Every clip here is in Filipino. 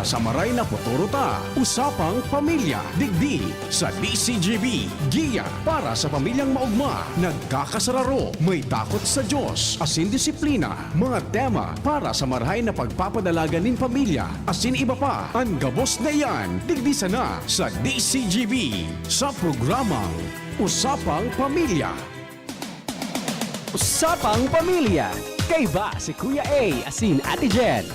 Sa Maray na Puturuta, Usapang Pamilya, Digdi, sa DCGB, Giya, para sa pamilyang maugma, nagkakasararo, may takot sa Diyos, asin disiplina, mga tema para sa marahay na pagpapadalaga nin pamilya, asin iba pa, ang gabos na yan, digdi sana sa DCGB, sa programang Usapang Pamilya. Usapang Pamilya, kay ba si Kuya A, asin Ate Jen.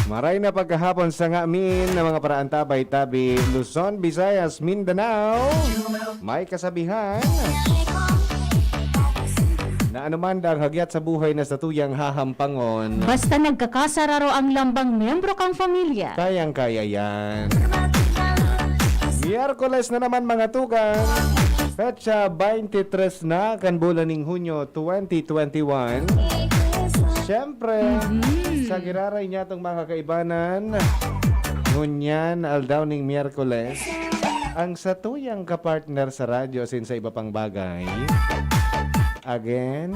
Maray na pagkahapon sa ngamin ng mga paraan tabay-tabi, Luzon, Visayas, Mindanao. May kasabihan na anuman dang hagyat sa buhay na statuyang hahampangon, Basta nagkakasararo ang lambang membro kang pamilya. kayang-kaya yan. Miyerkules na naman mga tugang. Petsa 23 na kan bulan ng Hunyo 2021. Siyempre, sa giraray niya itong mga kaibanan, ngunyan aldaw ning Miyerkules, ang satuyang kapartner sa radyo sin sa iba pang bagay. Again,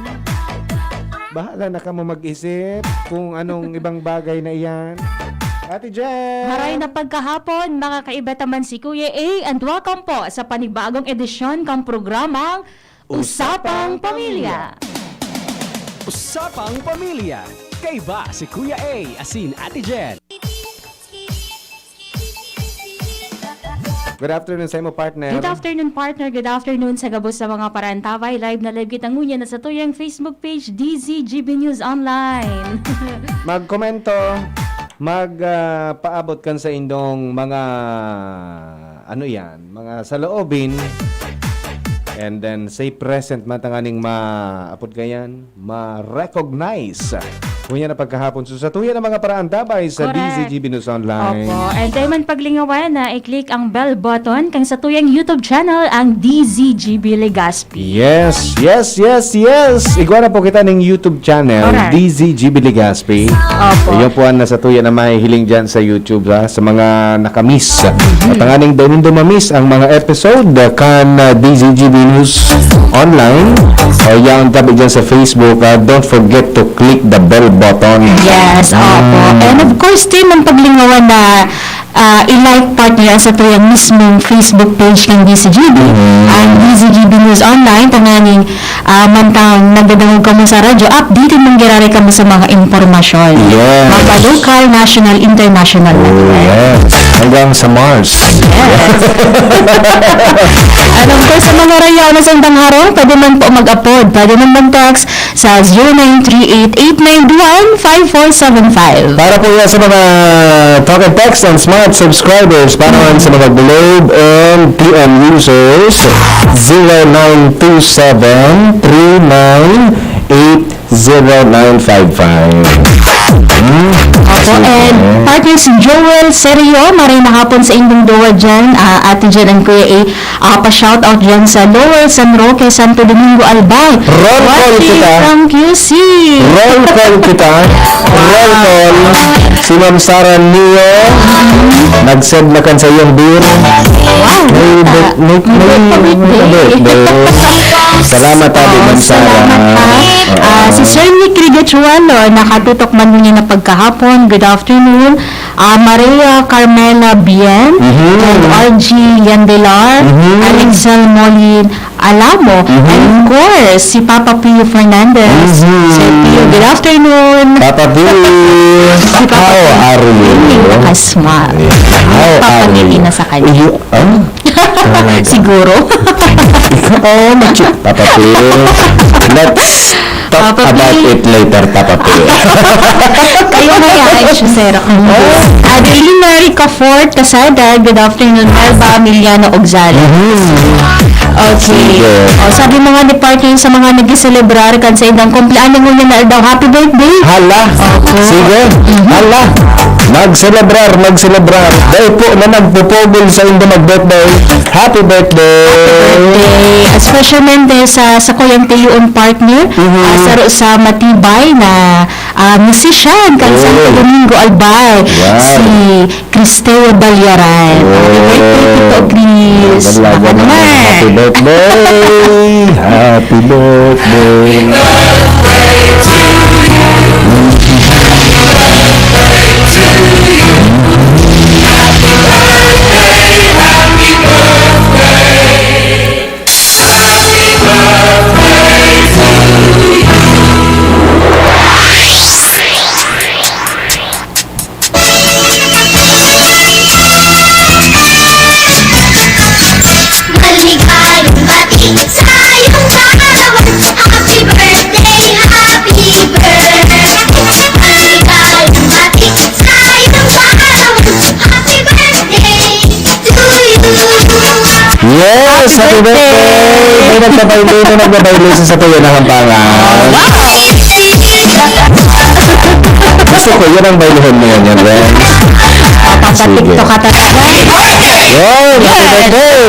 bahala na ka mo mag-isip kung anong ibang bagay na iyan. Ate Jen! Maray na pagkahapon, mga kaiba taman si Kuya A, and welcome po sa panibagong edisyon kang programang Usapang Pamilya. Usapang Pamilya, kay ba si Kuya A, asin Ate Jen. Good afternoon sa imo, partner. Good afternoon, partner. Good afternoon sa gabos sa mga parantaway. Live na live kitang ngunya na sa tuyang Facebook page, DZGB News Online. Magkomento, magpaabot kan sa indong mga ano yan, mga saloobin. And then say present matanganing maapod kayan, ma-recognize. Kunya na pagkahapon so sa tuya ng mga paraan tabay sa Correct. DZGB News Online. Opo. And tayo man paglingawan na i-click ang bell button kang sa tuyang YouTube channel ang DZGB Legazpi. Yes. Igwa na po kita ng YouTube channel, Correct. DZGB Legazpi. Opo. Iyon po ang nasa tuya na may hiling dyan sa YouTube sa mga nakamiss. At ang aning daw nindo mamiss ang mga episode kan DZGB News Online. O yan tabi dyan sa Facebook. Don't forget to click the bell button. Yes, opo. And of course, din ang paglingawan na i-like partner sa tuyang mismong Facebook page ng DCGB. Ang DCGB News Online, tanganing mantang nagdadangog kamo sa radyo, updated mong girari kamo sa mga impormasyon. Yes. Mga local, national, international. Yes. Hanggang sa Mars. And of course, sa mga rayaw na sa harong, pwede man po mag-upload. Pwede man mag-text sa 0938-891-5475. Para po yan sa mga talk and text and smart subscribers, para naman sa mga Globe and TM users, 0927-398-0955. Opo, and partner si Joel Serio, maray na hapon sa indong dowa dyan, Ate Jen and Kuya A, pa-shoutout dyan sa Lower San Roque, Santo Domingo, Albay. Roll call kita. From QC. Roll call kita. Roll call. Si Ma'am Sara Nio, nag-send na kan sa iyong beer. Wow. May Salamat tabi, Ma'am Sara. Si Sir Nick Rigachualo, nakatutok man niya na pagkahapon. Good afternoon. Maria Carmela Bien, and RG Yandelar, Alexel Molin Alamo, and of course, si Papa Pio Fernandez. Sir Pio, good afternoon. Papa B, how are Hindi you? nakasmile. How are Papangiti you? na sa kanya. Siguro. Oh, Papa P. Let's talk Papa P. about it later, Papa P. Kayo na yan, Shusera. Adelina Ricafort Casada, good afternoon, Marva Emiliano Ogzalo. Okay. Sabi mga ni partner sa mga nag-celebrar kan sa indang kumpleaños mo na daw. Happy birthday! Hala. Sige. Hala. Mag-celebrar. Dahil po na nagpupugol sa inyo mag-birthday. Happy birthday! Especialmente sa kuyang tiyuon partner, sa matibay na musician kan Santo Domingo Albay, si Cristeo Balyaran. Happy birthday, Tito Chris! Ako naman! Happy birthday! Happy birthday! Maligayang bati sa iyong kaarawan. Happy birthday, happy birthday. Maligayang bati sa iyong kaarawan. Happy birthday to you. Yes! Happy birthday! May nagbabaylay sa tuyo na hampangan. Gusto ko, yan ang bayluhon mo yan, Ren. Papatikto ka talaga. Yun! Happy birthday!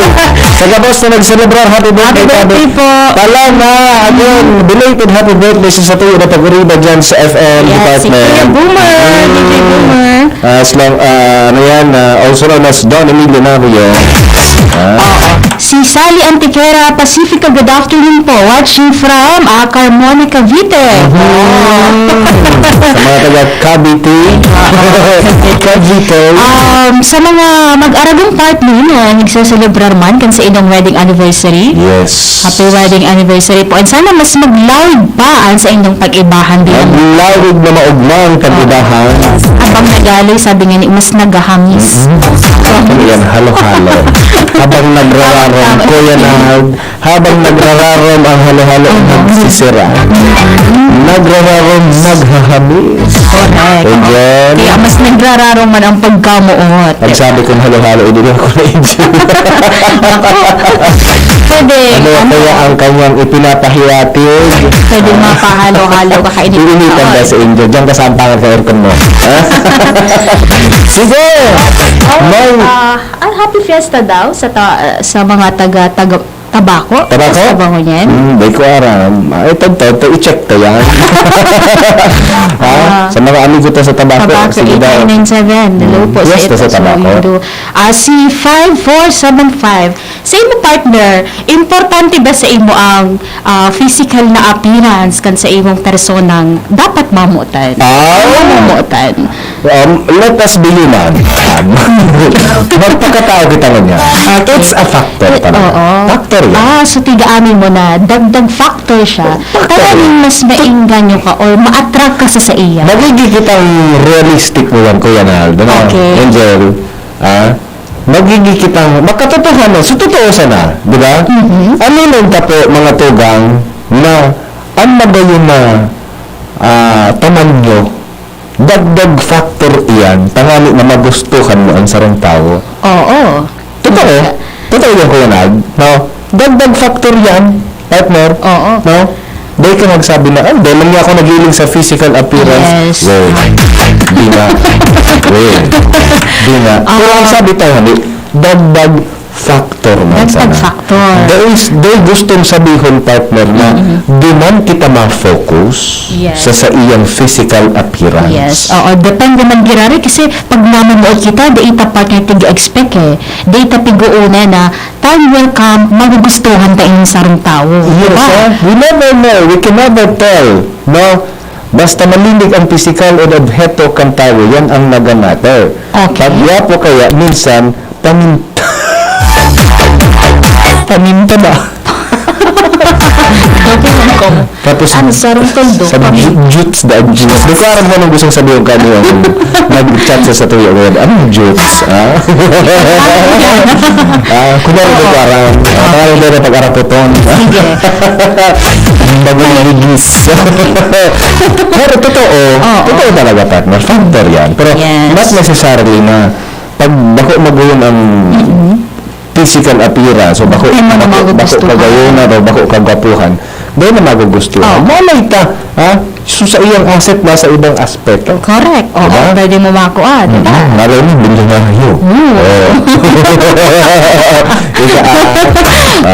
Sa gabos na nag-celebrar, happy birthday! Happy birthday po. Pala na, again, belated happy birthday sa tuyo na pag-uriba dyan sa FM Yes, si department. Kuya Boomer. DJ Boomer. Ano yan, also known as Don Emilio Navio. Si Sally Antiquera Pacifica, good afternoon po. Watching from Carmona, Cavite. Sa mga taga Cavite. Cavite. Sa mga mag-aragong partner na nagsaselebrar man kan sa inyong wedding anniversary. Yes. Happy wedding anniversary po. And sana mas mag-loud pa ang sa inyong pag-ibahan din. Ang lawig na maugmang kandidahan. Habang nagali, sabi nga ni, mas naghahangis. Ano yan, halo-halo. Habang nagrararom, Kuya Nag, habang nagrararom ang halo-halo, nagsisira. Nagrararom, naghahabis. Correct. Again, Kaya mas nagrararong man ang pagkamuot. pag sabi kong halo-halo, hindi ko na-enjoy. Pwede. Ano kaya ang kanyang ipinapahiwatig? Pwede mapahalo-halo kakainin. Initan ba sa inyo? Diyan ka sa ampangan sa aircon mo. Sige! May... Happy Fiesta daw sa mga tabako. Tabako? Sa bango niyan. Di ko aram. Ito, i-check to yan. Sa mga amigo to sa tabako. Tabako, Sige daw. 8997. Hello po Yes, to sa tabako. Si 5475. Sa imo partner, importante ba sa imo ang physical na appearance kan sa imong personang dapat mamutan? Mamutan. Let us be human. Magpakatao kita niya. It's a factor talaga. Oo. Factor yan. So tiga-amin mo na dagdag factor siya. Talagang mas maingganyo ka or ma-attract ka sa iya. Magiging kitang realistic mo yan, Kuya Naldo. Okay. Angel, magiging kitang makatotohanan. So, totoo sana, di ba? Ano lang ta po, mga tugang, na ang magayon na taman nyo, dagdag factor iyan, tangali na magustuhan mo ang sarong tao. Oo. Totoo. Totoo yan, Kuya Nag. No? Dagdag factor yan, partner. Oo. No? Dahil ka magsabi na, dahil lang niya ako nagiling sa physical appearance. Yes. Well, di nga. Well, di nga. Pero ang sabi tayo, dagdag factor man Dagdag sana. factor. Dahil gustong sabihin, partner, na di man kita ma-focus Yes. sa iyang physical appearance. Yes. Oo. Depende man girari kasi pag namamuot kita, di ita partner tiga-expect eh. Di ita piguuna na time will come, magugustuhan ta inyong sarong tao. Yes, Diba? we never know. We can never tell. No? Basta malinig ang physical o adheto kang tao, yan ang nagamatter. Okay. Pag yapo kaya, minsan, paminta. Paminta ba? Tapos, Ang sarong toldo. sa jutes da jutes. Di ko aram mo nang gustong sabihin ka niyo. Nag-chat sa tuyo. Anong jutes? Kunyari di ko aram. Pangalan din na pag-arap po ton. Bagong ligis. Pero totoo. Totoo talaga, partner. Factor yan. Pero Yes. not necessarily na pag bako maguyon ang physical appearance o bako Hindi mo na magugustuhan. kagayunan o bako kagwapuhan, dahil na magugustuhan. Malay ta, ha? So sa iyang asset na sa ibang aspekto. Correct. Oo, Diba? pwede mo makuha, di ba? Malay mo, bilyonaryo.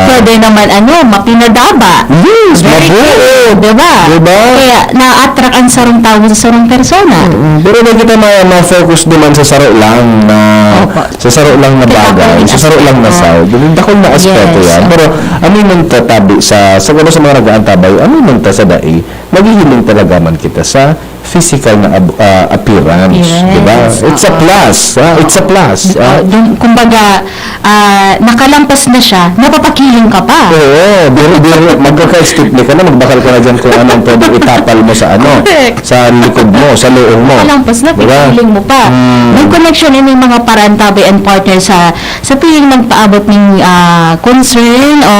Pwede naman, mapinadaba. Yes, Very mabuo. true, di ba? Diba? Kaya, na-attract ang sarong tao sa sarong persona. Pero na kita ma-focus naman sa saro lang na Opo. sa saro lang na bagay, sa saro lang na sound. Dakol na aspeto Yes. yan. Pero ano man tatabi sa gano sa mga nag-aantabay, ano man ta sa dai, maghihiling talaga man kita sa physical na appearance, Yes. di ba? It's a plus, ha? It's a plus. Kumbaga, nakalampas na siya, napapakiling ka pa. Oo, biro magkaka-strictly ka na, magbakal ka na dyan kung anong pwedeng itapal mo sa Correct. sa likod mo, sa leong mo. Nakalampas na, Diba? pipiling mo pa. May connection in yung mga parantabi and partner sa piling magpaabot ng concern o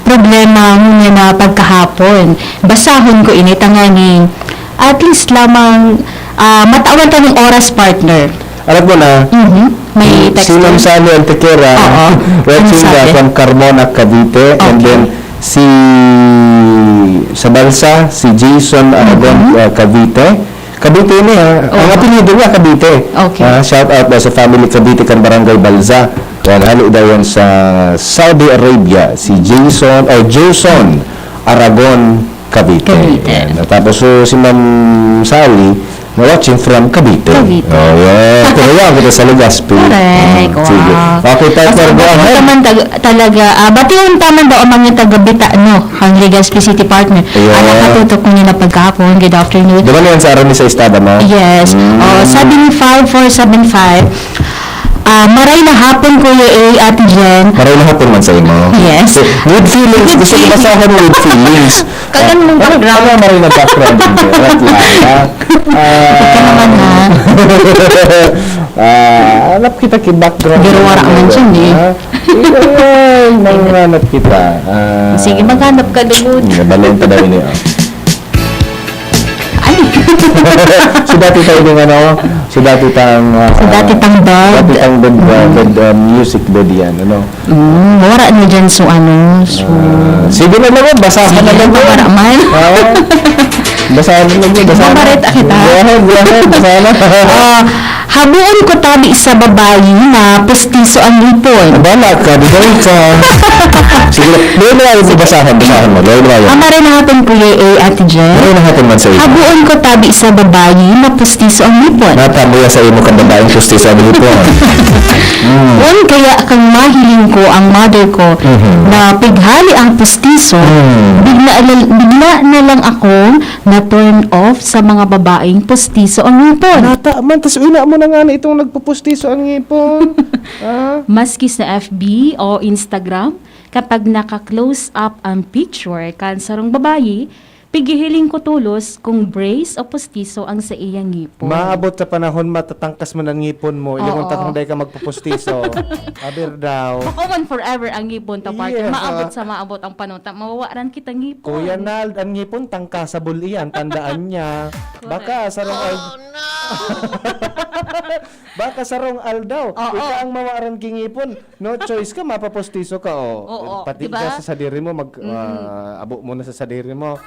problema niya na pagkahapon. Basahon ko ini tanganing at least lamang matawan ka ng oras, partner. Alam mo na, May text. si Ma'am Sally Antequera, Oo. watching Ano sabi? from Carmona, Cavite, and Okay. then sa Balsa, si Jason Aragon, Cavite. Cavite niya, ang apelido niya Cavite. Okay. Shout out daw sa family Cavite kan Barangay Balza. Yan, halo daw yan sa Saudi Arabia, si Jason Aragon, Cavite. Cavite. Yan. Tapos si Ma'am Sally, watching from Cavite. Cavite. Oh, yeah. Kaya kita sa Legazpi. Correct. Wow. Sige. Okay, partner, go ahead. Naman talaga, bati yung taman daw ang mga taga-Bita, ang Legazpi City partner. Yeah. Nakatutok ko niya na pagkahapon. Good afternoon. Di ba na yan sa araw ni sa estada mo? Yes. Sabi ni 5475, maray na hapon, Kuya A, Ate Jen. Maray na hapon man sa imo. Yes. With feelings. With Gusto ko feelings. basahan mo with feelings. Kagan mong background. Ano maray na background din? Rat lang, ha? Ika naman, ha? Hanap kita ki background. Pero wala man siya, eh. Manghanap kita. Sige, maghanap ka doon. Balenta daw ini. Ay, So dati tayo yung so dati tang dati tang bag. dati tang bed music bed yan, ano? Wala na dyan, so. Sige na lang, basahan na lang. Wala man. Basahan na lang, basahan. Babareta kita. Go ahead, basahan na. Habuon ko tabi sa babae na pustiso ang lipon. Bala ka, di ba ka? Sige, doon na yung basahan mo. Doon na yun. Amara na hapon, Kuya A, Ate Jen. Doon na hapon man sa iyo. Habuon ko tabi sa babae na pustiso ang lipon. Natamuya sa iyo kang babaeng pusti sa dito. Kung kaya kang mahiling ko ang mother ko na pighali ang pustiso, bigla na lang ako na turn off sa mga babaeng pustiso ang lipon. Nata, man, tas una mo na nga na itong nagpupustiso ang ngipon. Maski sa FB o Instagram, kapag naka-close up ang picture kan sarong babae, pigihiling ko tulos kung brace o pustiso ang sa iyang ngipon. Maabot sa panahon matatangkas man ang ngipon mo. Ilang Oo. takong day ka magpupustiso. Aber daw. Pakuman forever ang ngipon ta partner. Yes, maabot ang panahon. Mawawaran kita ngipon. Kuya Nald, ang ngipon tangkasabol iyan. Tandaan niya. Baka sarong Baka sarong aldaw. Oo. Ika ang mawaran king ngipon. No choice ka, mapapustiso ka. Oo, Pati diba? ka sa sadiri mo, abo mo na sa sadiri mo.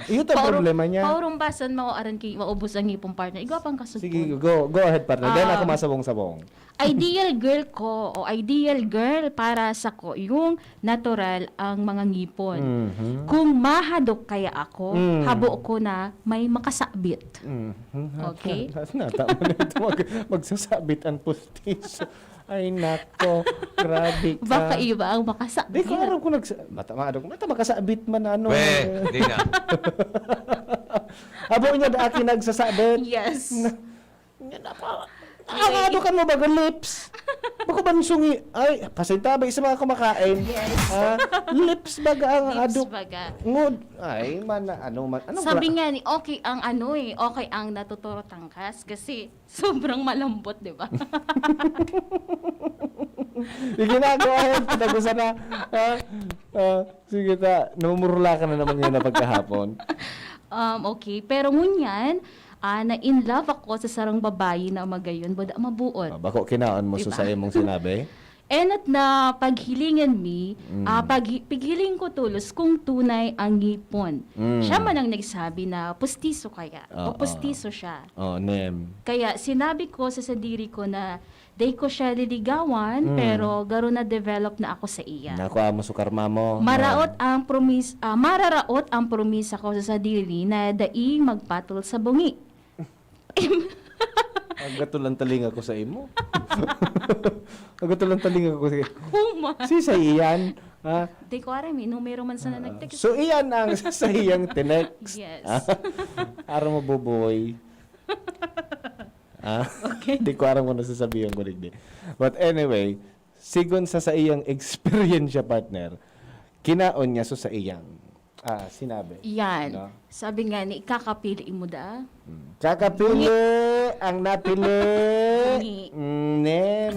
Iyo to problema niya. Paurong basan mawaran kay maubos ang ngipon partner. Igwapang kasugpon. Sige, go ahead partner. Then ako masabong-sabong. Ideal girl ko o ideal girl para sa ko yung natural ang mga ngipon. Kung mahadok kaya ako, habo ko na may makasabit. Okay? Natama na ito magsasabit ang pustiso. Ay nako, grabe ka. Baka iba ang Di makasabit. ko aram kung mata makasabit man ano. Hindi nga. Abo niya da akin nagsasabit. Yes. Ano ka mo baga lips? Bako ba sungi? Ay, pasintabay sa mga kumakain. Lips baga ang Lips adok. baga. Ngod. Ay, man, ano man. Ano Sabi nga ni, okay ang okay ang natuturo tangkas kasi sobrang malambot, di ba? Sige na, go ahead. Pinagusan na. Sige ta. Namumurula ka na naman yun na pagkahapon. Okay, pero ngunyan, na in love ako sa sarang babae na magayon, bada mabuot. Bako kinaon mo Diba? sa imong sinabi? Enot na paghilingan mi, paghiling ko tulos kung tunay ang ngipon. Siya man ang nagsabi na pustiso kaya, o pustiso siya. Oh, nem. Kaya sinabi ko sa sadiri ko na day ko siya liligawan, pero garo na develop na ako sa iya. Naku, amo sukar mamo. Mararaot ang promisa ko sa sadiri na daing magpatol sa bungi. Agatulan taling ako sa imo. Agatulan taling ako sa Kuma. Si sa iyan. Ha? Day ko aram, numero man sa na nag-text. So iyan ang sa iyang tinext. Yes. Araw mo buboy. Okay. Di ko aram kung nasasabihin ko rin. But anyway, sigon sa iyang experience partner, kinaon niya so sa iyang sinabi. Yan. No? Sabi nga ni, kakapili mo da. Kakapili ang napili. Bungi. Nem.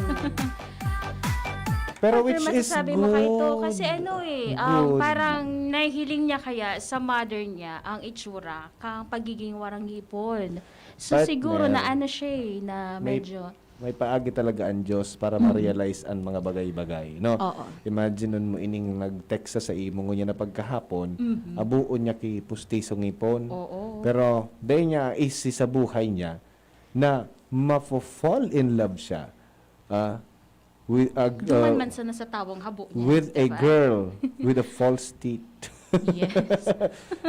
Pero which is masasabi good. mo ito? Kasi ano Good. parang nahihiling niya kaya sa mother niya ang itsura kang pagiging warang hipon. So Partner. siguro na ano siya na medyo... May paagi talaga ang Diyos para ma-realize ang mga bagay-bagay, no? Oo. Imagine nun mo ining nag-text sa imo niya na pagkahapon, abuon niya kay pustisong ipon. Oo. Pero day niya isi sa buhay niya na mafo-fall in love siya. With a Duman man sana sa tawang habo niya. with a diba? girl with a false teeth. Yes.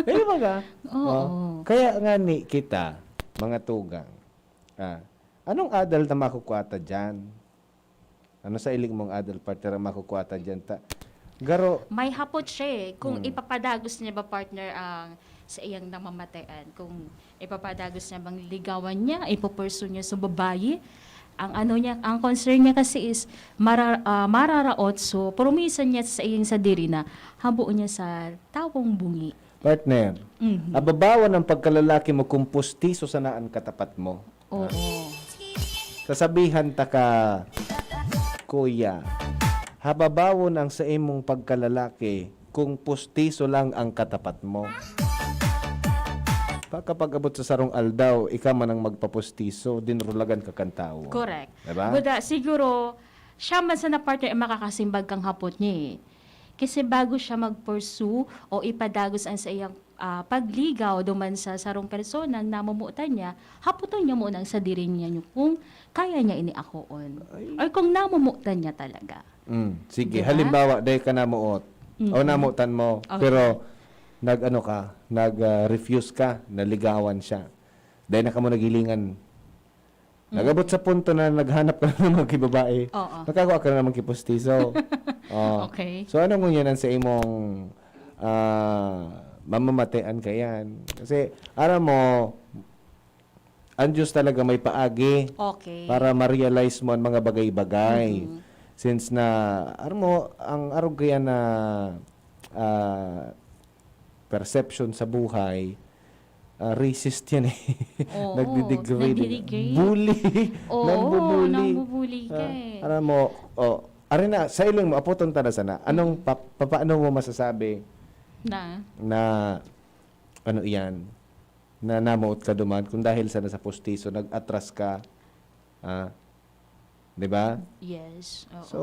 Di ba ka? Oo. Kaya nga ni kita, mga tugang, anong adult na makukuwata dyan? Ano sa iling mong adult partner ang makukuwata dyan? Garo, May hapot siya kung ipapadagos niya ba partner ang sa iyang namamatayan. Kung ipapadagos niya bang ligawan niya, ipopursue niya sa babae. Ang concern niya kasi is mararaot, so promisan niya sa iyang sadiri na habuon niya sa tawong bungi. partner, ababawan ang pagkalalaki mo kung pustiso sa naan katapat mo. Oo. Sasabihan ta ka, kuya, hababawon ang sa imong pagkalalaki kung pustiso lang ang katapat mo. Kapag abot sa sarong aldaw, ikaw man ang magpapustiso, dinrulagan ka kantao. Correct. Diba? Buda, siguro, siya man sa na partner makakasimbag kang hapot niya Kasi bago siya mag-pursue o ipadagos ang sa iyang pagligaw duman sa sarong personang namumutan niya, haputon niya muna ang sa diri niya kung kaya niya iniakoon. Or kung namumutan niya talaga. Sige, Diba? halimbawa, dahil ka namuot, o namutan mo, Okay. pero nag-refuse ka, naligawan siya. Dahil na ka mo nagilingan. Nagabot sa punto na naghanap ka na ng mga kibabae. Oo. Nakakuha ka na naman kipustiso. Okay. So, ano mo yan sa imong mamamatean ka yan? Kasi, alam mo, ang Diyos talaga may paagi Okay. para ma-realize mo ang mga bagay-bagay. Since na, alam mo, ang arog kaya na perception sa buhay, racist yan eh. Oo, Nagdidegrade. nagdidegrade. Bully. Oo, Nambubuli. nambubuli ka Alam mo, arena, sa iling mo, aputon ta na sana. Anong, paano mo masasabi na, ano iyan, na namuot ka duman, kung dahil sana sa pustiso, nag-atras ka, 'di ba? Yes. Oo. So,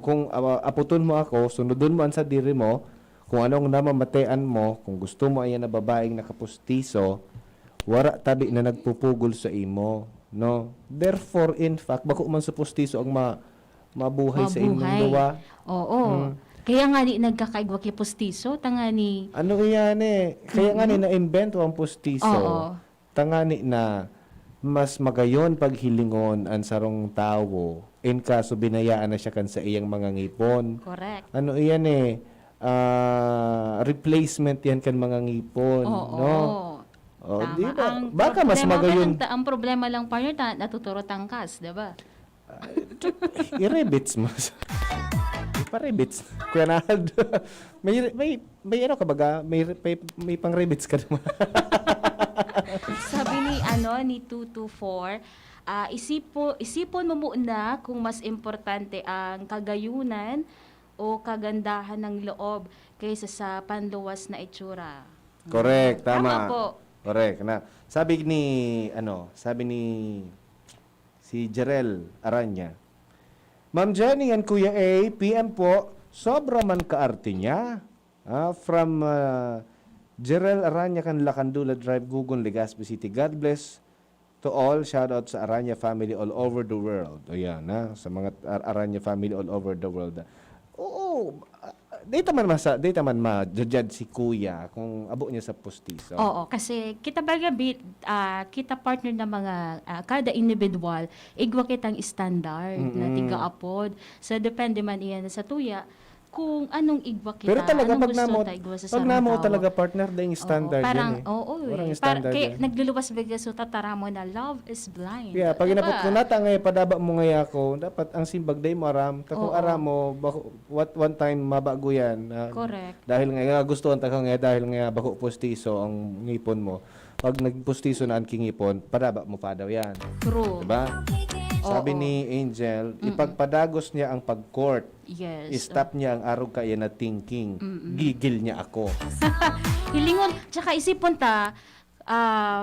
kung aputon mo ako, sunodon mo ang sa diri mo, kung anong namamatean mo, kung gusto mo ayan na babaeng nakapustiso, wara tabi na nagpupugol sa imo, no? Therefore, in fact, bako man sa pustiso ang mabuhay sa inyong Mabuhay. duwa. Oo. Kaya nga ni nagkakaigwa kay postiso, tanga ni... Ano yan eh? Kaya nga ni na-invento ang pustiso. Oo. Tangani na mas magayon paghilingon ang sarong tawo in kaso binayaan na siya kan sa iyang mga ngipon. Correct. Ano iyan eh? Replacement yan kan mga ngipon. Oo. No? Oh, Tama. di ba? Ang Baka mas problema magayon. ang problema lang partner, natuturo tangkas, di ba? I-rebits mo. Pa-rebits. Kuya Nahad. may ano ka baga? May pang-rebits ka naman. Sabi ni 224, isipon mo muna kung mas importante ang kagayunan o kagandahan ng loob kaysa sa panluwas na itsura. Correct, tama. Tama po. Correct. Sabi ni si Jerel Aranya, Ma'am Jenny and Kuya A, PM po, sobra man kaarte niya. From Jerel Aranya, Lacandula Drive, Gugon, Legazpi City. God bless to all. Shout out sa Aranya family all over the world. Ayan, sa mga Aranya family all over the world. Oo, data man ma-judge si Kuya kung abo niya sa postiso. Oo, kasi kita baga kita partner na mga kada individual igwa kitang standard na tiga-apod. So depende man iyan sa tuya kung anong igwa kita. Pero talaga anong pag namo igwa sa pag sarong namo tao. talaga partner ding standard parang, yan eh. oo, Parang eh. standard Kaya yan. nagluluwas bigla so tatara mo na love is blind. Yeah, pag Diba? inapot ko nata ngay padaba mo ngay ako, dapat ang simbag day mo aram. Kung Oo. aram mo, what one time mabago yan. Correct. Dahil nga gusto ang taka nga dahil nga bako postiso ang ngipon mo. Pag nagpostiso na ang kingipon, padaba mo pa daw yan. True. Diba? Sabi Oo. ni Angel, ipagpadagos niya ang pag-court. Yes. Stop niya ang arog kaya na thinking. Gigil niya ako. Ilingon, tsaka isipon ta,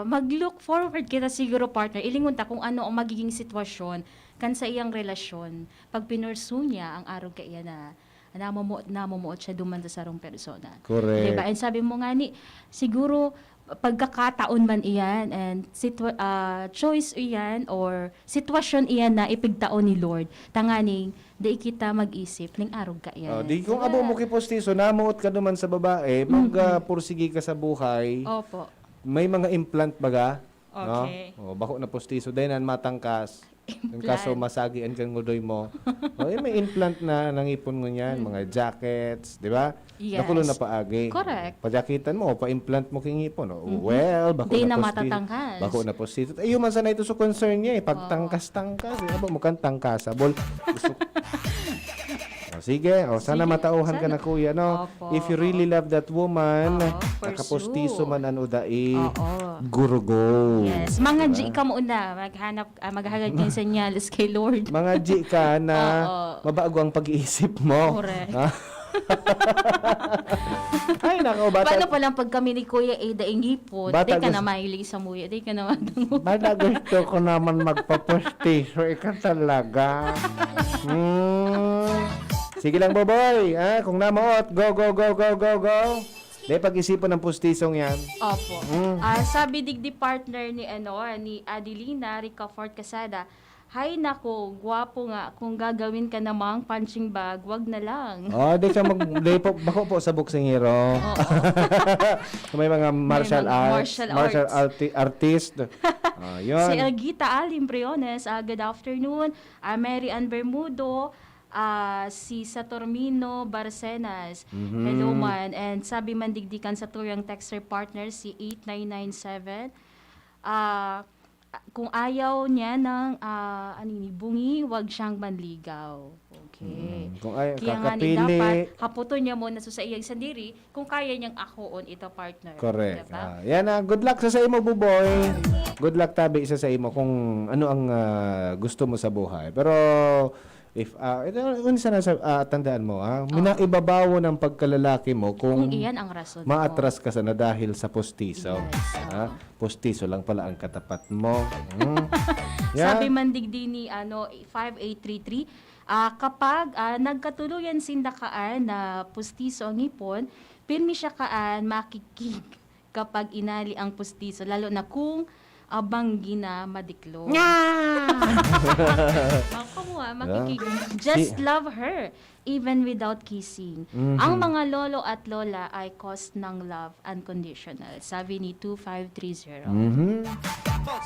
mag-look forward kita siguro partner, ilingon ta kung ano ang magiging sitwasyon kan sa iyang relasyon pag pinursu niya ang araw kaya na namomoot siya duman sa sarong persona. Correct. Diba? And sabi mo nga ni, siguro pagkakataon man iyan and choice iyan or sitwasyon iyan na ipigtaon ni Lord, tanganing di kita mag-isip ning araw ka iyan. Di kung abo mo kipostiso, namuot ka duman sa babae, pursigi ka sa buhay. Opo. May mga implant baga. Okay. No? Bako na postiso, dahil nan matangkas. Yung kaso Implant. masagian kang ngudoy mo. May implant na nangipon mo niyan, mga jackets, di ba? Yes. Nakulo na paagi. Correct. Pajakitan mo, pa-implant mo king ipon. Well, bako Di na na postiso. matatangkas. Bako na postiso. Ayun man sana ito sa concern niya eh. Pagtangkas-tangkas. Aba mo kang tangkasabol. Sige, sana Sige, matauhan ka sana. na kuya, no? Opo, If you really love that woman, pursue. nakapostiso man ano dai, Oo. gurugo. Yes, mga G ka muna, maghagad ng senyales kay Lord. Mga G ka na Oo. mabago ang pag-iisip mo. Correct. Ha? Ay, nako, bata. Paano palang pag kami ni Kuya A daing hipon, Bata di ka gusto- na mahilig sa muya, di ka na madango. Bata gusto ko naman magpapostiso. Ikaw talaga. Sige lang, Boboy. Kung namuot, go, go, go, go, go, go. Di pag-isipan ng postisong yan. Opo. Sabi digdi partner ni ni Adelina Ricafort Casada, hay nako, gwapo nga, kung gagawin ka namang punching bag, wag na lang. Di ka bako po sa boxing hero. Kung may mga martial mga artist. Yun. Si Elgita Alim Briones, good afternoon. Mary Ann Bermudo, si Saturmino Barcenas. Hello man. And sabi man digdikan sa tuyang texter partner si 8997. Kung ayaw niya ng bungi, wag siyang manligaw. Okay. Kung ay Kaya nga ni kakapili. dapat haputon niya muna sa iyang sandiri kung kaya niyang akoon ito partner. Correct. Diba? Yan good luck sa imo, Buboy. Good luck tabi isa sa imo kung ano ang gusto mo sa buhay. Pero if ito sana tandaan mo minaibabawo ng pagkalalaki mo Kung kung iyan ang rason mo. maatras ka sana dahil sa postiso. Yes, Postiso lang pala ang katapat mo. Yan. Sabi man digdi ni 5833, kapag nagkatuluyan sindakaan na pustiso ang hipon, pirmi siya kaan makikig kapag inali ang pustiso, lalo na kung banggi na madiklo. Makikig. Just love her even without kissing. Ang mga lolo at lola ay cost ng love unconditional. Sabi ni 2530.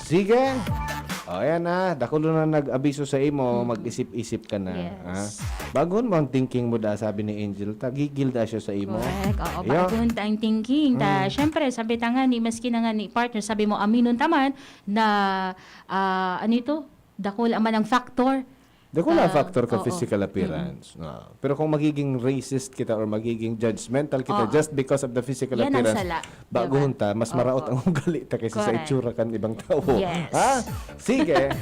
Sige. Ayan dakulo na nag-abiso sa imo, mag-isip-isip ka na. Yes. Bagon mo ang thinking mo sabi ni Angel, tagigil siya sa imo. Correct. Oo, Ayun. bagong tayong thinking. Siyempre, sabi ta nga ni, maski na nga ni partner, sabi mo, aminon taman na, dakol aman ang factor. Dako na factor oo. ka physical appearance. Pero kung magiging racist kita or magiging judgmental kita just because of the physical Yan ang appearance, sala, bago diba? hunta, mas maraot ang ugali ta kaysa sa Correct. itsura kan ibang tao. Yes. Sige. Okay.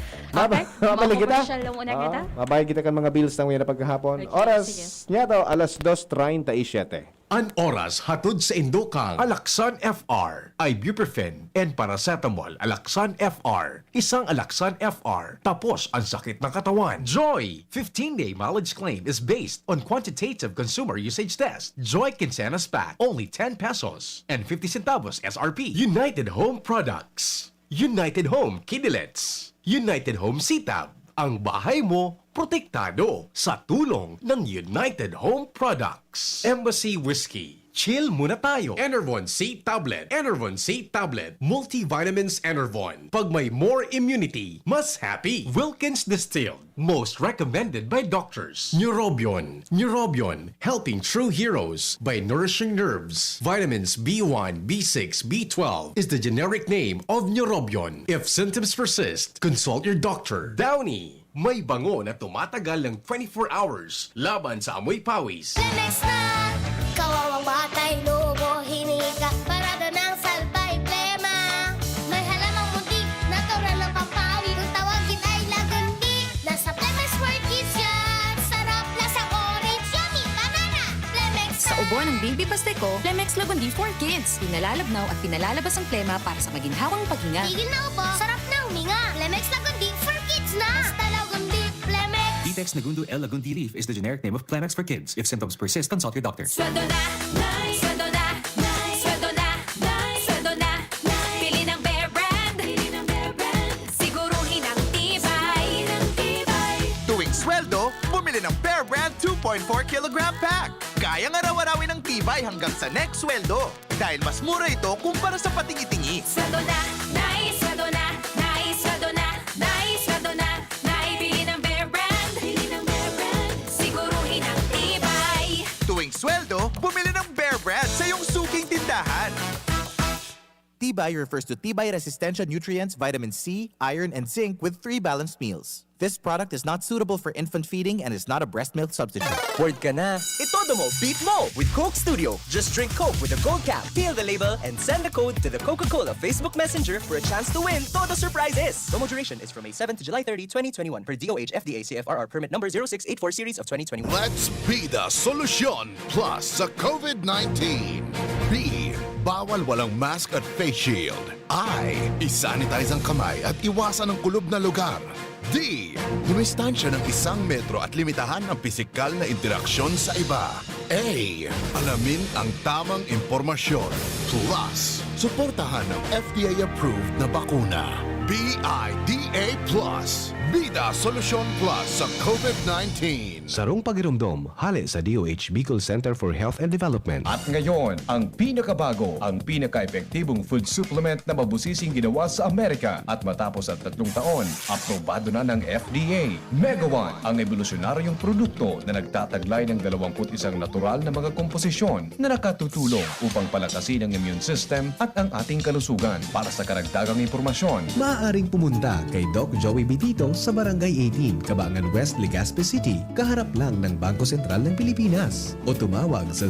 Mabalik kita. Mapapasyal lang muna kita. Mabay kita kan mga bills ng na pagkahapon. Okay, Oras sige. niya daw, 2:37. An oras hatod sa Indokang Alaksan FR, Ibuprofen, and Paracetamol Alaksan FR. Isang Alaksan FR, tapos ang sakit ng katawan. Joy! 15-day mileage claim is based on quantitative consumer usage test. Joy Quincenas Pack, only 10 pesos and 50 centavos SRP. United Home Products. United Home Kidilets. United Home Sitab. Ang bahay mo, protektado sa tulong ng United Home Products. Embassy Whiskey. Chill muna tayo. Enervon C Tablet. Enervon C Tablet. Multivitamins Enervon. Pag may more immunity, mas happy. Wilkins Distilled. Most recommended by doctors. Neurobion. Neurobion. Helping true heroes by nourishing nerves. Vitamins B1, B6, B12 is the generic name of Neurobion. If symptoms persist, consult your doctor. Downy. May bango na tumatagal ng 24 hours laban sa amoy pawis. Lemex na! Kawawang batay, lobo, hininga parada ng salbay, plema. May halamang muntik, natural ng pampawi. Kung tawagin ay lagundi. Nasa Lemex for Kids yan. Sarap, lasang orange, yummy, banana. Lemex na! Sa ubo ng Baby Pasteco, Lemex Lagundi for Kids. Pinalalabnaw at pinalalabas ang plema para sa maginhawang paghinga. Tigil na upo, sarap na huminga. Lemex Lagundi for Kids na! Basta Lagundi, Lemex. Detex Nagundo L. Lagundi Leaf is the generic name of Plenax for kids. If symptoms persist, consult your doctor. Sweldo na, nice. Sweldo na, nice. Sweldo na, nice. Sweldo na, nice. Pili ng Bear Brand. Pili ng Bear Brand. Siguruhin ang tibay. Tuwing sweldo, bumili ng Bear Brand 2.4 kilogram pack. Kayang araw-arawin ng tibay hanggang sa next sweldo. Dahil mas mura ito kumpara sa patingi-tingi. Sweldo na, nice. Sweldo na, nice. Sweldo na, nice. Sweldo na, nice. Pili ng Bear Brand. Pili ng Bear Brand. Siguruhin ang tibay. Tuwing sweldo, bumili ng Bear Brand sa iyong suking tindahan. Tibay refers to Tibay Resistensya nutrients, vitamin C, iron, and zinc with 3 balanced meals. This product is not suitable for infant feeding and is not a breast milk substitute. Word ka na. Itodo mo, beat mo with Coke Studio. Just drink Coke with a gold cap, peel the label, and send the code to the Coca-Cola Facebook Messenger for a chance to win Todo surprises. Promo duration is from May 7 to July 30, 2021 per DOH FDA CFRR permit number 0684 series of 2021. Let's be the solution plus sa COVID-19. B. Bawal walang mask at face shield. I. Isanitize ang kamay at iwasan ang kulob na lugar. D. Dumistansya ng 1 metro at limitahan ang pisikal na interaksyon sa iba. A. Alamin ang tamang impormasyon. Plus, suportahan ng FDA-approved na bakuna. BIDA Plus. Bida Solusyon Plus sa COVID-19. Sarong pagirumdom, hali sa DOH Bicol Center for Health and Development. At ngayon, ang pinakabago, ang pinaka-epektibong food supplement na mabusising ginawa sa Amerika at matapos ang 3 taon, aprobado na ng FDA. Mega One, ang evolusyonaryong produkto na nagtataglay ng 21 natural na mga komposisyon na nakatutulong upang palakasin ang immune system at ang ating kalusugan. Para sa karagdagang impormasyon, Maaaring pumunta kay Doc Joey Bitito sa Barangay 18, Cabangan West, Legazpi City, kaharap lang ng Bangko Sentral ng Pilipinas. O tumawag sa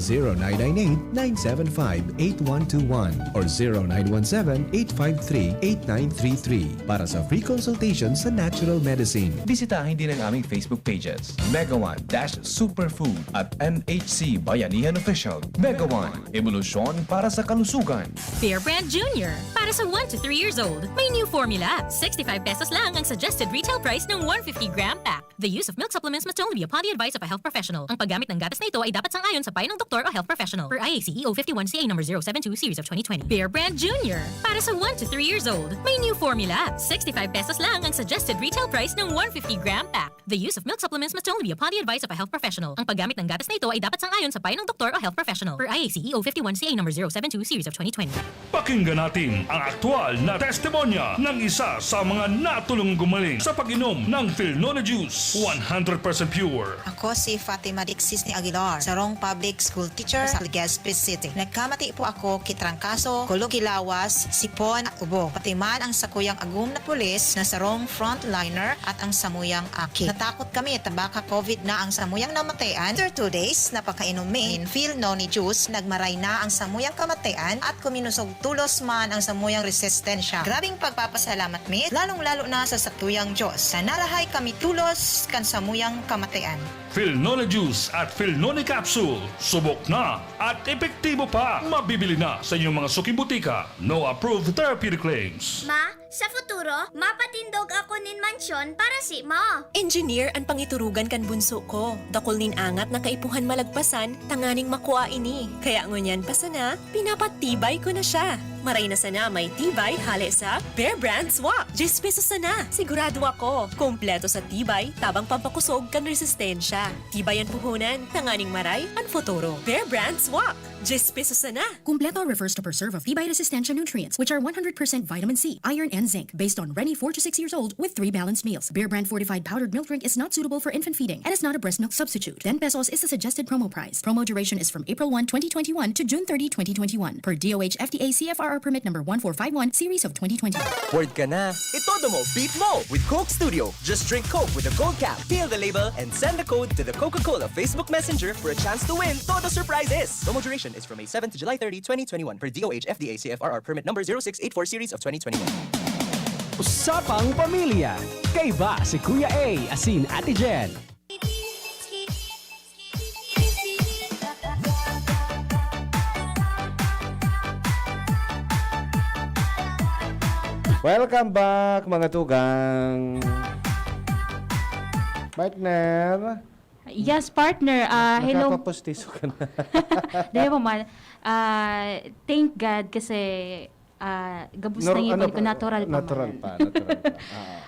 0998-975-8121 or 0917-853-8933 para sa free consultation sa natural medicine. bisitahin din ang aming Facebook pages, Mega One Superfood at MHC Bayanihan Official. Mega One, evolusyon para sa kalusugan. Bear Brand Junior. Para sa 1 to 3 years old, may new formula. 65 pesos lang ang suggested retail price ng 150-gram pack. The use of milk supplements must only be upon the advice of a health professional. Ang paggamit ng gatas na ito ay dapat sang-ayon sa payo ng doktor o health professional. Per IACEO 51CA number 072 series of 2020. Bear Brand Junior. Para sa 1 to 3 years old, may new formula. 65 pesos lang ang suggested retail price ng 150-gram pack. The use of milk supplements must only be upon the advice of a health professional. Ang paggamit ng gatas na ito ay dapat sang-ayon sa payo ng doktor o health professional. Per IACEO 51CA number 072 series of 2020. Pakinggan natin ang aktual na testimonya ng isa sa mga natulong gumaling sa pag-inom ng Philnona Juice. 100% pure. Ako si Fatima Dixis ni Aguilar, sarong public school teacher sa Legazpi City. Nagkamati po ako kitrangkaso, kulog kilawas, sipon at ubo. Pati man ang sakuyang agum na pulis na sarong frontliner at ang samuyang aki. Natakot kami at baka COVID na ang samuyang namatayan. After 2 days, napakainumin Philnona Juice, nagmaray na ang samuyang kamatayan at kuminusog tulos man ang samuyang resistensya. Grabing pagpapasalamat mi, lalong-lalo na sa satuyang Diyos. Na narahay kami tulos kan samuyang kamatayan. Philnona Juice at Philnona Capsule. Subok na! at epektibo pa. Mabibili na sa inyong mga suking butika. No approved therapeutic claims. Ma, sa futuro, mapatindog ako nin mansyon para si mo. Engineer ang pangiturugan kan bunso ko. Dakol nin angat na kaipuhan malagpasan, tanganing makuha ini. Kaya ngunyan pa sana, pinapatibay ko na siya. Maray na sana may tibay hali sa Bear Brand Swak. 10 pesos sana. Sigurado ako. Kompleto sa tibay, tabang pampakusog kan resistensya. Tibay ang puhunan, tanganing maray, ang futuro. Bear Brand Swak. 10 pesos sana. Kumpleto refers to preserve of Tibay resistensya nutrients, which are 100% vitamin C, iron, and zinc, based on Rennie 4 to 6 years old with 3 balanced meals. Bear Brand fortified powdered milk drink is not suitable for infant feeding and is not a breast milk substitute. 10 pesos is the suggested promo price. Promo duration is from April 1, 2021 to June 30, 2021 per DOH FDA CFR permit number 1451 series of 2020. Word ka na. Itodo mo, beat mo with Coke Studio. Just drink Coke with a gold cap, peel the label, and send the code to the Coca-Cola Facebook Messenger for a chance to win Todo Surprises. Promo duration is from May 7 to July 30, 2021 per DOH FDA CFRR permit number 0684 series of 2021. Usapang Pamilya. Kay ba si Kuya A, asin Ate Jen? Welcome back mga tugang. Partner. Yes, partner. Hello. Nakakapostiso ka na. Dahil po man, thank God kasi gabus na yung ko, natural pa Natural man. pa. Natural pa.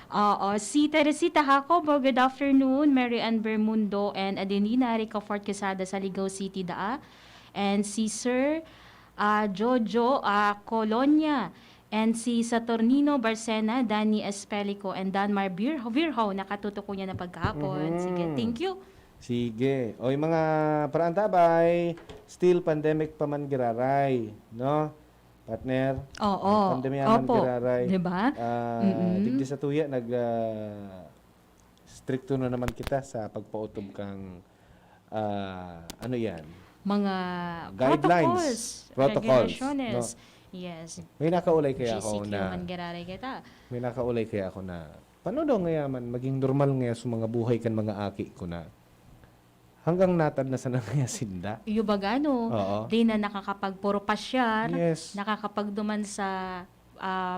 Oo, si Teresita Jacobo, good afternoon. Mary Ann Bermundo and Adelina Ricafort Quesada sa Ligaw City, Daa. And si Sir Jojo Colonia. And si Saturnino Barcena, Danny Espelico, and Danmar Virho, nakatuto ko niya na pagkahapon. Sige, thank you. Sige. O yung mga paraan tabay, still pandemic pa man giraray. No? Partner? Oo. Pandemya man Opo. giraray. Diba? Digdi sa tuya, stricto na naman kita sa pagpautob kang ano yan? Mga Guidelines. Protocols. Regulations. No? Yes. May nakaulay kaya ako GCQ na man gararay kita. may nakaulay kaya ako na paano daw ngayaman maging normal nga sa mga buhay kan mga aki ko na hanggang natad na sa nga sinda. Iyo ba gano? Oo. Di na nakakapagpuro pasyar, Yes. nakakapagduman sa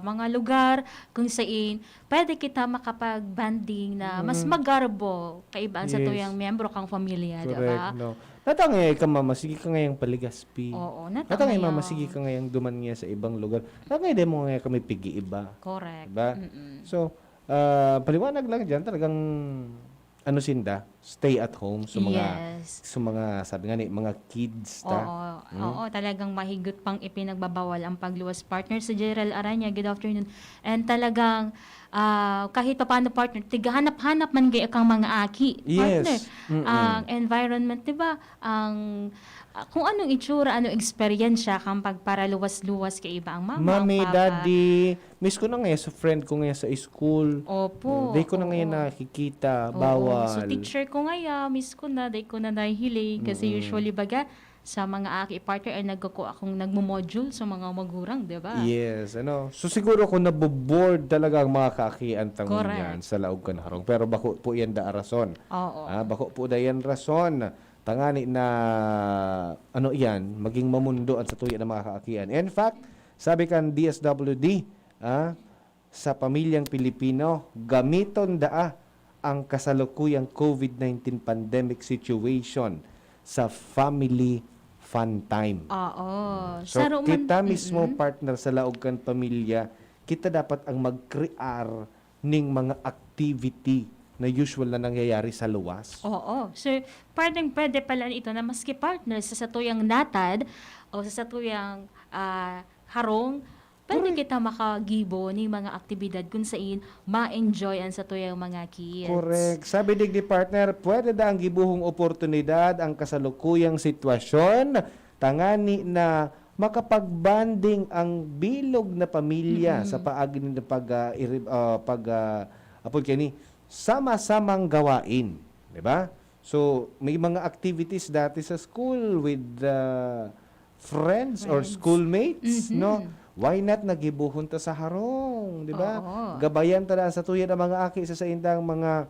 mga lugar kung saan pwede kita makapag-banding na mas magarbo kaibaan sa Yes. tuyang miyembro kang pamilya, di Correct, ba? no. Natangay ka mama, sige ka ngayang paligaspi. Oo, Natangay natangay mama, sige ka ngayang duman nga sa ibang lugar. Natangay din mo nga kami pigi iba. Correct. Diba? So, paliwanag lang dyan, talagang ano sinda, stay at home sa mga Yes. sa mga sabi nga ni mga kids ta. Oo, talagang mahigot pang ipinagbabawal ang pagluwas. Partner si Gerald Aranya, good afternoon. And talagang kahit pa paano partner, tigahanap-hanap man gaya kang mga aki. Partner, Yes. ang environment, di ba? Ang kung anong itsura, anong eksperyensya kang pagparaluwas-luwas kay iba ang mama, Mami, ang papa. daddy, miss ko na ngayon sa friend ko ngayon sa school. Opo. Day ko na ngayon nakikita, Oo. bawal. So teacher ko ngayon, miss ko na, day ko na nahihiling. Kasi usually baga, sa mga aki partner ay akong nagmo-module sa mga magurang, di ba? Yes, ano. So siguro kung naboboard talaga ang mga kaakian tangon Correct. yan sa laog kan harong. Pero bako po yan da rason. Oo. Bako po da yan rason. Tangani na ano yan, maging mamundo at sa tuya ng mga kaakian. In fact, sabi kan DSWD, sa pamilyang Pilipino, gamiton daa ang kasalukuyang COVID-19 pandemic situation sa family fun time. Oo. So, Saro man- kita mismo, partner sa laog kan pamilya, kita dapat ang mag-crear ning mga activity na usual na nangyayari sa luwas. Oo. So, pwede pala ito na maski partner sa satuyang natad o sa satuyang harong, pwede kita makagibo ni mga aktibidad kung saan ma-enjoy ang satuyang mga kids. Correct. Sabi digdi partner, pwede da ang gibuhong oportunidad ang kasalukuyang sitwasyon tangani na makapagbanding ang bilog na pamilya sa paagi ng apod kani sama-samang gawain, di ba? So, may mga activities dati sa school with friends or schoolmates, no? Why not nagibuhon ta sa harong, di ba? Oo. Gabayan ta na sa tuya ng mga aki sa indang mga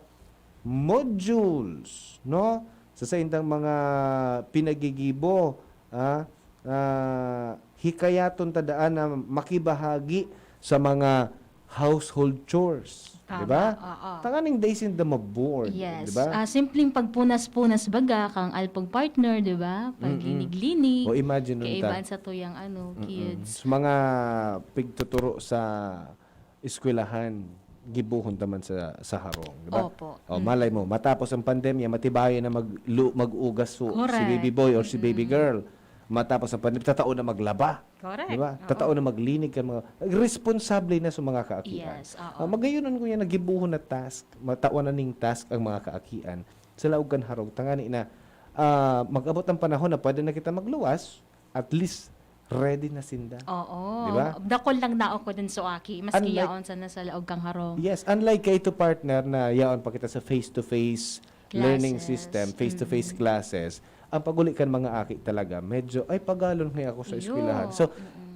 modules, no? Sa indang mga pinagigibo hikayaton tadaan na makibahagi sa mga household chores. Tama, Diba? oo. Tanganing days in the maboard. Yes. Diba? Simpleng pagpunas-punas baga kang alpag partner, di ba? Paglinig-linig. O imagine nun Kaibaan sa tuyang kids. Sa mga pigtuturo sa eskwelahan, gibuhon taman sa harong, di ba? Opo. O malay mo, matapos ang pandemya, matibayan na mag-ugas si Correct. baby boy or si baby girl. Matapos ang pandemya, tatao na maglaba. Correct. Di ba? Oo. Tatao na maglinig ka mga responsable na sa mga kaakian. Yes, oo. Magayonon ko yan nagibuhon na task, matawan na ning task ang mga kaakian. Sa laog kan harong tangani na mag-abot ang panahon na pwede na kita magluwas, at least ready na sinda. Oo. Diba? Dakol lang nao ko dun sa aki. Maski Unlike- yaon sana sa laog kang harong. Yes, unlike kay to partner na yaon pa kita sa face-to-face learning Classes. system, face-to-face classes, ang paguli kan mga aki talaga, medyo, ay pagalon ngayon ako sa Iyo. eskwelahan. So,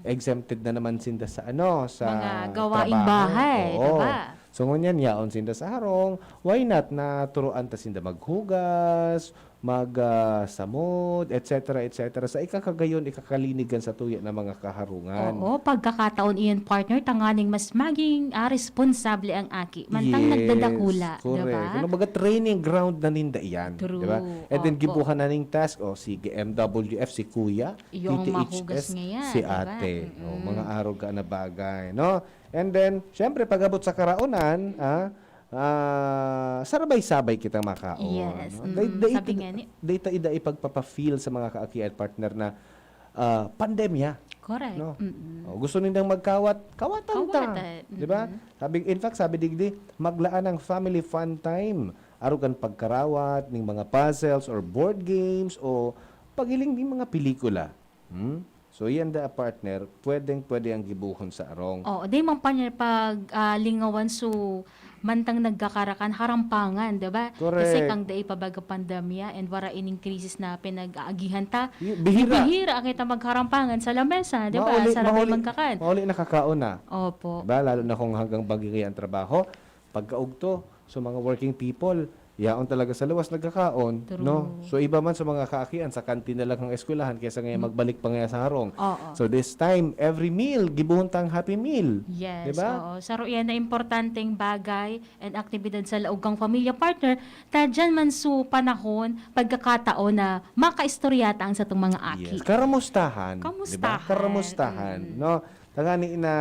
exempted na naman sinda sa sa Mga gawaing trabaho. bahay, Oo. diba? So, ngunyan, yaon sinda sa harong, why not na turuan ta sinda maghugas, magsamod, etc. Sa ikakagayon, ikakalinigan sa tuya ng mga kaharungan. Oo, pagkakataon iyan partner, tanganing mas maging responsable ang aki. Mantang nagdadakula, correct. diba? Ano baga training ground na ninda iyan, True. diba? And then Opo. gibuhan na ning task, sige, MWF si kuya, Yung TTHS mahugas ngayon, si diba? ate. Mga aruga na bagay, no? And then, syempre pag-abot sa karaunan, sarabay-sabay kita makaon. Yes. No? Sabi nga ni. Data ida ipagpapa-feel sa mga kaaki at partner na pandemya. Correct. No? Gusto nindang magkawat, kawatan ta. Kawatan. Di ba? In fact, sabi digdi, maglaan ng family fun time. Arugan pagkarawat ng mga puzzles or board games o pagiling ng mga pelikula. So, yan da partner, pwede ang gibuhon sa arong. Oo, di man partner pag lingawan so mantang nagkakarakan harampangan, diba? Correct. Kasi kang dai pabaga pandemya and wara ining krisis na pinag-aagihan ta. Bihira. Bihira kita magharampangan sa lamesa, diba? Sarap magkakan. Mauli nakakaon na. Opo. Diba? Lalo na kung hanggang bagay ang trabaho, pagkaugto, so mga working people, yaon talaga sa luwas nagkakaon, True. no? So iba man sa mga kaakian sa kantin na lang ang eskwelahan kaysa ngayon magbalik pa nga sa harong. Oo. So this time every meal gibuhon tang happy meal. Yes, Diba? oo. Saro yan na importanteng bagay and aktibidad sa laog kang pamilya partner, ta dyan man su panahon, pagkakataon na makaistoryata ang sa itong mga aki. Yes. Karamustahan. Kamustahan. Diba? Karamustahan. No? Tangani na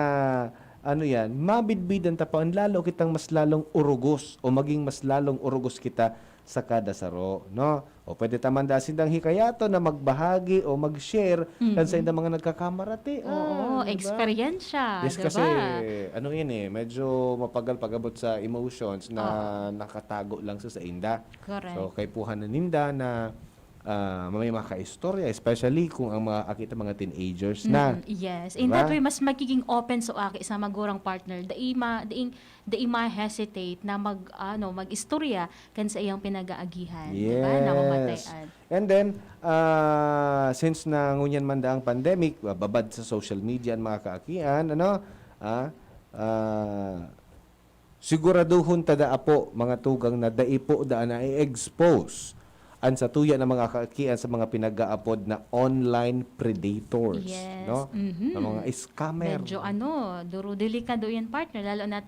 mabidbidan ta pa, lalo kitang mas lalong urugos o maging mas lalong urugos kita sa kada saro, no? O pwede taman da sindang hikayato na magbahagi o mag-share kan sa indang mga nagkakamarati. Oo, diba? eksperyensya, Yes, diba? kasi medyo mapagal pagabot sa emotions na nakatago lang sa inda. Correct. So kay puhan na ninda na may makaistorya, especially kung ang mga akita mga teenagers na. Yes. In Diba? that way, mas magiging open so aki sa magurang partner. Dai ma-hesitate na mag-istorya kan sa iyang pinag-aagihan. Yes. Diba? Na mamatayan. And then, since na ngunyan man da ang pandemic, babad sa social media ang mga kaakian, siguraduhon tada apo mga tugang na daipo da na i-expose ang sa tuya ng mga kaakian sa mga pinag-aapod na online predators, Yes. no? Mhm. Ng mga scammer. Medyo duro delikado yan partner. Lalo na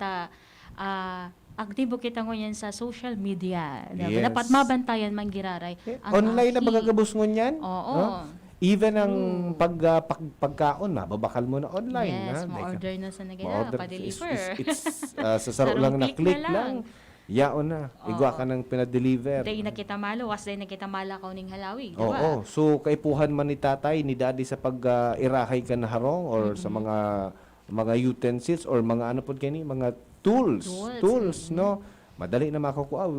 aktibo kita ngayon sa social media. Yes. Dapat mabantayan man giraray. ang Online na aki. bagagabos ngunyan? Oo. No? Even ang pagkaon, mababakal mo na online. Yes, na? ma-order na sa nagana, Ma-order. pa-deliver. It's sa saro Sarong lang na click click na lang. lang. Yaon na. Igwa ka ng pinadeliver. Day na kita maluwas, day na kita malakaw ning halawi. Diba? Oo. So, kaipuhan man ni tatay, ni daddy sa pag-irahay ka na harong or sa mga utensils or mga mga tools, no? Madali na makukuha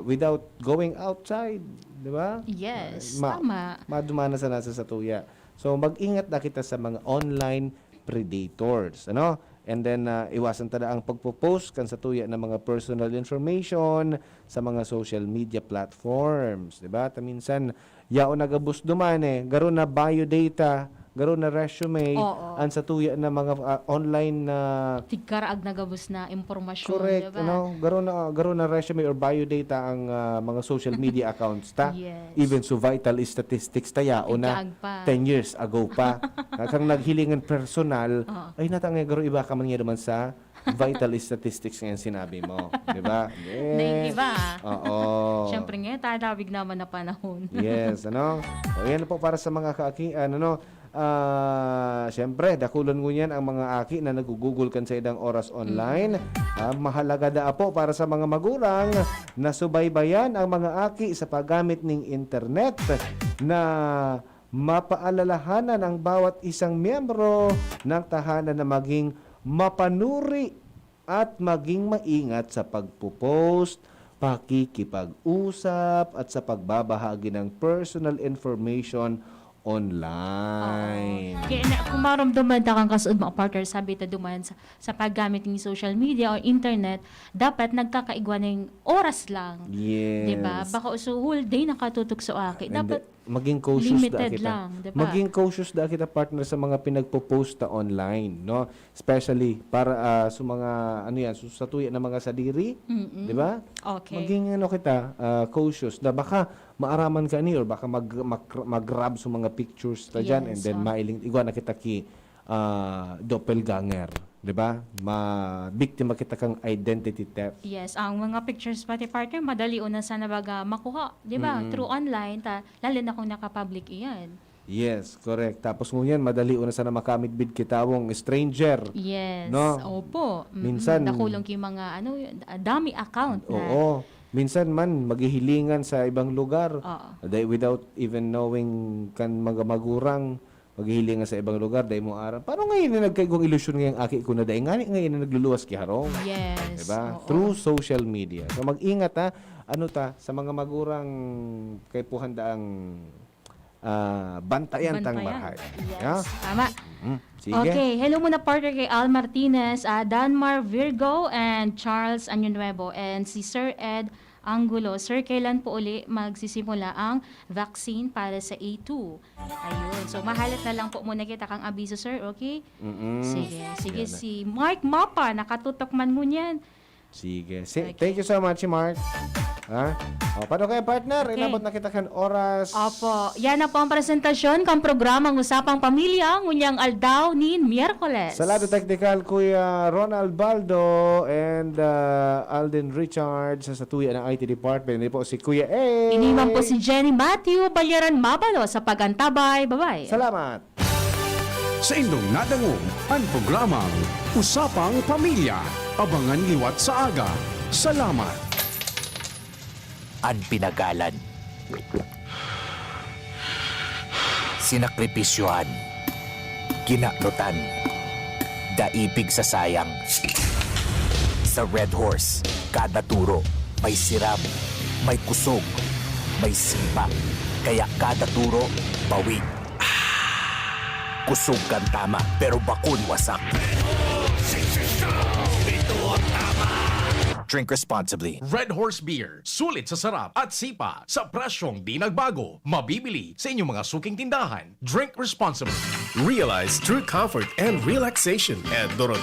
without going outside. Di ba? Yes, tama. Madumana sa nasa tuya. So, mag-ingat na kita sa mga online predators. Ano? And then, iwasan tada ang pagpo-post kan sa tuya ng mga personal information sa mga social media platforms. Diba? Minsan, yaon nagabus duman garo na biodata garo na resume, Oo. ang sa tuya na mga online na Tigkaraag nagabos na impormasyon, correct, diba? garo na resume or biodata ang mga social media accounts ta. Yes. Even so vital statistics taya o na Ikaag pa. 10 years ago pa. Kang naghilingan personal, Oo. ay natangay garo iba ka man nga naman sa vital statistics ngayon sinabi mo, di ba? Naiiba. Oo. Siyempre nga, tatawig naman na panahon. Yes, ano? O yan po para sa mga siyempre, dakulan ko yan ang mga aki na nag-google kan sa idang oras online. Mahalaga da po para sa mga magulang na subaybayan ang mga aki sa paggamit ng internet na mapaalalahanan ang bawat isang miyembro ng tahanan na maging mapanuri at maging maingat sa pagpo-post, pakikipag-usap at sa pagbabahagi ng personal information online. Kaya kung maramdaman ta kang kasud mga partner, sabi ta duman sa paggamit ng social media or internet, dapat nagkakaigwa ng oras lang. Yes. Diba? Baka uso whole day nakatutok sa aki. And Dapat maging cautious da limited kita. lang, diba? Maging cautious da kita partner sa mga pinagpo-post ta online, no? Especially para sa mga sa tuya na mga sadiri, Mm-mm. di ba? Okay. Maging kita cautious da baka maaraman ka ni or baka mag-grab sa mga pictures ta dyan and Yes, then mailing igwa na kita ki doppelganger, di ba? Biktima kita kang identity theft. Yes, ang mga pictures pati partner, madali una sana baga makuha, di ba? Mm-mm. Through online, lalo na kung nakapublic iyan. Yes, correct. Tapos ngunyan, madali una sana makamit bid kitawong stranger. Yes, No? opo. Minsan- Nakulong ki mga, dami account na. Oo. Minsan man, maghihilingan sa ibang lugar. Oo. Without even knowing kan mga magurang, maghihilingan sa ibang lugar. Dahil mo aram. Paano ngayon na nagkaigong ilusyon ngayong aki ko na dahil ngayon na nagluluwas ki harong? Yes. Diba? oo. Through social media. So mag-ingat sa mga magurang kay puhandaang bantayan tang marhay. Yes, Yeah? tama. Sige. Okay, hello muna partner kay Al Martinez, Danmar Virgo, and Charles Añonuevo, and si Sir Ed Angulo. Sir, kailan po uli magsisimula ang vaccine para sa A2? Ayun. So, mahalat na lang po muna kita kang abiso, sir. Okay? Mm-mm. Sige. Yan na. Si Mark Mapa, nakatutok man mo niyan. Sige. Thank you so much, Mark. Paano kayo, partner? Okay. Inabot na kita kan oras. Opo. Yan na po ang presentasyon kang programang Usapang Pamilya, ngunyang aldaw ni Miyerkules. Sa lado technical, Kuya Ronald Baldo and Alden Richards sa tuya ng IT Department. Hindi po si Kuya A. Iniman po si Jenny Matthew Balyaran Mabalo sa pagantabay. Bye-bye. Salamat. Sa inyong nadangog ang programang Usapang Pamilya. Abangan liwat sa aga. Salamat. Ang pinagalan, sinakripisyohan, ginaklutan, daipig sa sayang. Sa Red Horse, kada turo, may siram, may kusog, may sipa. Kaya kada turo, bawi. Kusog kan tama, pero bakun wasak. Drink responsibly. Red Horse Beer. Sulit sa sarap at sipa sa presyong di nagbago. Mabibili sa inyong mga suking tindahan. Drink responsibly. Realize true comfort and relaxation at Dorotea